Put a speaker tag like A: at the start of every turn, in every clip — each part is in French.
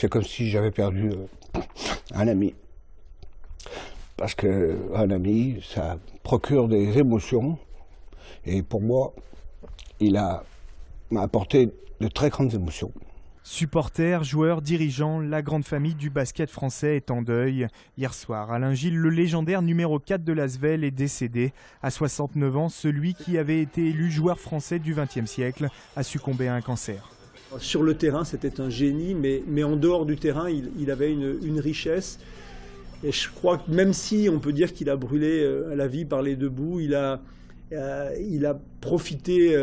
A: c'est comme si j'avais perdu un ami. Parce qu'un ami, ça procure des émotions. Et pour moi, m'a apporté de très grandes émotions.
B: Supporters, joueurs, dirigeants, la grande famille du basket français est en deuil. Hier soir, Alain Gilles, le légendaire numéro 4 de l'Asvel, est décédé. À 69 ans, celui qui avait été élu joueur français du XXe siècle a succombé à un cancer.
C: Sur le terrain, c'était un génie, mais en dehors du terrain, il avait une richesse. Et je crois que même si on peut dire qu'il a brûlé la vie par les deux bouts, il a profité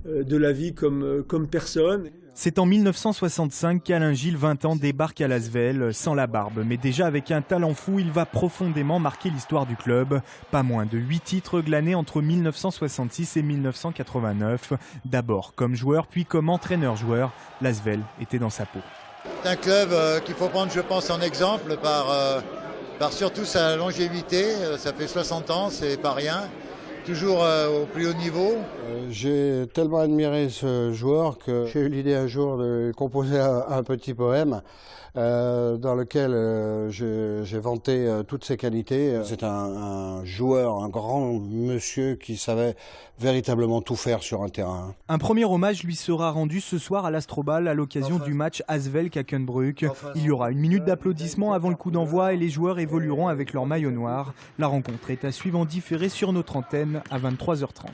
C: de la vie comme personne.
B: C'est en 1965 qu'Alain Gilles, 20 ans, débarque à l'Asvel, sans la barbe. Mais déjà avec un talent fou, il va profondément marquer l'histoire du club. Pas moins de 8 titres glanés entre 1966 et 1989. D'abord comme joueur, puis comme entraîneur-joueur, l'Asvel était dans sa peau.
D: C'est un club qu'il faut prendre, je pense, en exemple par surtout sa longévité. Ça fait 60 ans, c'est pas rien. Toujours au plus haut niveau.
E: J'ai tellement admiré ce joueur que j'ai eu l'idée un jour de composer un petit poème dans lequel j'ai vanté toutes ses qualités. C'est un joueur, un grand monsieur qui savait véritablement tout faire sur un terrain.
B: Un premier hommage lui sera rendu ce soir à l'Astrobal à l'occasion du match Asvel-Kakenbrück. Il y aura une minute d'applaudissement avant le coup d'envoi et les joueurs évolueront avec leur maillot noir. La rencontre est à suivre en différé sur notre antenne à 23h30.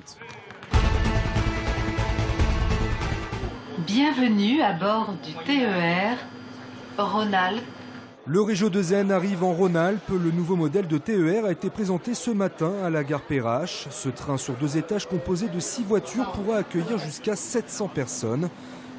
F: Bienvenue à bord du TER Rhône-Alpes.
G: Le Régio de Zen arrive en Rhône-Alpes. Le nouveau modèle de TER a été présenté ce matin à la gare Perrache. Ce train sur 2 étages composé de 6 voitures pourra accueillir jusqu'à 700 personnes.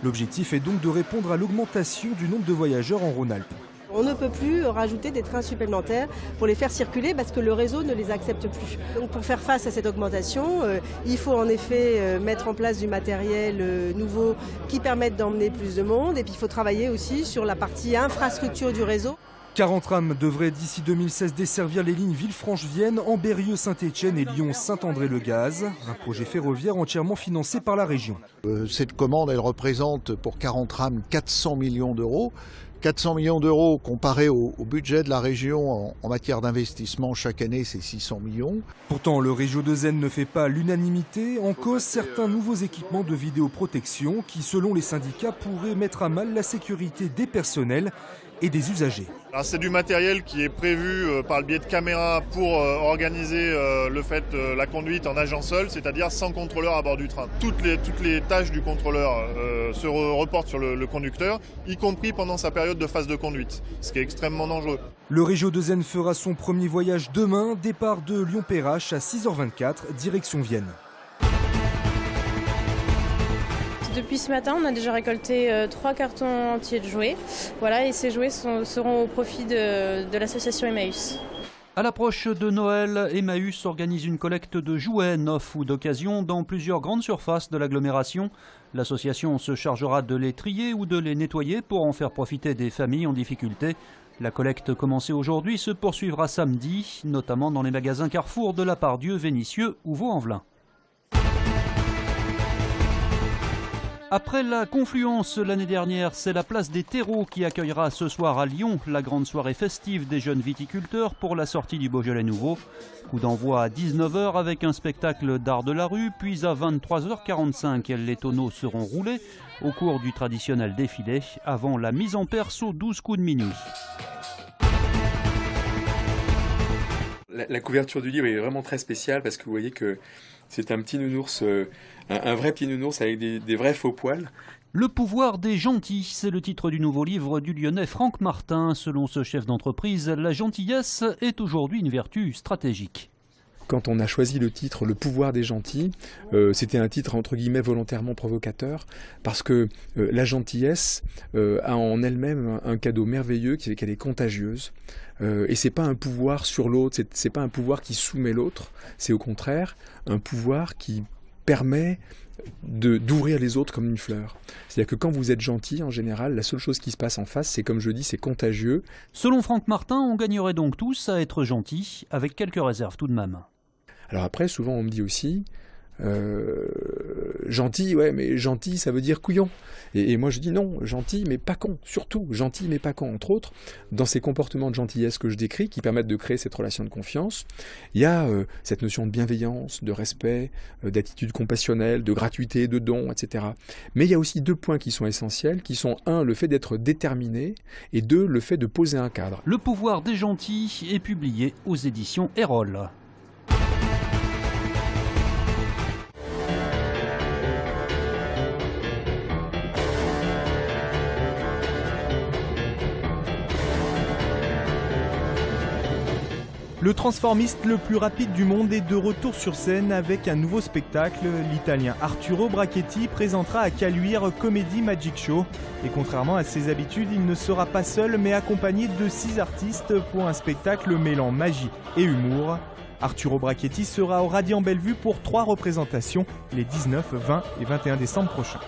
G: L'objectif est donc de répondre à l'augmentation du nombre de voyageurs en Rhône-Alpes.
H: On ne peut plus rajouter des trains supplémentaires pour les faire circuler parce que le réseau ne les accepte plus. Donc pour faire face à cette augmentation, il faut en effet mettre en place du matériel nouveau qui permette d'emmener plus de monde. Et puis il faut travailler aussi sur la partie infrastructure du réseau.
G: 40 trams devraient d'ici 2016 desservir les lignes Villefranche-Vienne, Ambérieu-Saint-Étienne et Lyon-Saint-André-le-Gaz. Un projet ferroviaire entièrement financé par la région.
D: Cette commande, elle représente pour 40 trams 400 millions d'euros. 400 millions d'euros comparé au budget de la région en matière d'investissement chaque année, c'est 600 millions.
G: Pourtant, le Régio de Zen ne fait pas l'unanimité. En cause, certains nouveaux équipements de vidéoprotection qui, selon les syndicats, pourraient mettre à mal la sécurité des personnels et des usagers.
I: C'est du matériel qui est prévu par le biais de caméras pour organiser la conduite en agent seul, c'est-à-dire sans contrôleur à bord du train. Toutes les tâches du contrôleur se reportent sur le conducteur, y compris pendant sa période de phase de conduite, ce qui est extrêmement dangereux.
G: Le Régio de Zen fera son premier voyage demain, départ de Lyon-Perrache à 6h24, direction Vienne.
J: Depuis ce matin, on a déjà récolté 3 cartons entiers de jouets. Voilà, et ces jouets seront au profit de l'association Emmaüs.
K: À l'approche de Noël, Emmaüs organise une collecte de jouets neufs ou d'occasion dans plusieurs grandes surfaces de l'agglomération. L'association se chargera de les trier ou de les nettoyer pour en faire profiter des familles en difficulté. La collecte commencée aujourd'hui se poursuivra samedi, notamment dans les magasins Carrefour de la Pardieu, Vénissieux ou Vaux-en-Velin. Après la confluence l'année dernière, c'est la place des terreaux qui accueillera ce soir à Lyon la grande soirée festive des jeunes viticulteurs pour la sortie du Beaujolais nouveau. Coup d'envoi à 19h avec un spectacle d'art de la rue, puis à 23h45, les tonneaux seront roulés au cours du traditionnel défilé avant la mise en perce aux 12 coups de minuit.
L: La couverture du livre est vraiment très spéciale parce que vous voyez que c'est un petit nounours, un vrai petit nounours avec des vrais faux poils.
K: Le pouvoir des gentils, c'est le titre du nouveau livre du Lyonnais Franck Martin. Selon ce chef d'entreprise, la gentillesse est aujourd'hui une vertu stratégique.
L: Quand on a choisi le titre Le pouvoir des gentils, c'était un titre entre guillemets volontairement provocateur parce que la gentillesse a en elle-même un cadeau merveilleux qui est qu'elle est contagieuse. Et c'est pas un pouvoir sur l'autre, c'est pas un pouvoir qui soumet l'autre, c'est au contraire un pouvoir qui permet d'ouvrir les autres comme une fleur. C'est-à-dire que quand vous êtes gentil, en général, la seule chose qui se passe en face, c'est comme je dis, c'est contagieux.
K: Selon Franck Martin, on gagnerait donc tous à être gentils, avec quelques réserves tout de même.
L: Alors après, souvent on me dit aussi, gentil, ouais, mais gentil, ça veut dire couillon. Et moi je dis non, gentil mais pas con, surtout gentil mais pas con. Entre autres, dans ces comportements de gentillesse que je décris, qui permettent de créer cette relation de confiance, il y a cette notion de bienveillance, de respect, d'attitude compassionnelle, de gratuité, de don, etc. Mais il y a aussi 2 points qui sont essentiels, qui sont 1, le fait d'être déterminé, et 2, le fait de poser un cadre.
K: Le pouvoir des gentils est publié aux éditions Erol.
B: Le transformiste le plus rapide du monde est de retour sur scène avec un nouveau spectacle. L'Italien Arturo Brachetti présentera à Caluire Comedy Magic Show. Et contrairement à ses habitudes, il ne sera pas seul mais accompagné de 6 artistes pour un spectacle mêlant magie et humour. Arturo Brachetti sera au Radiant Bellevue pour 3 représentations les 19, 20 et 21 décembre prochains.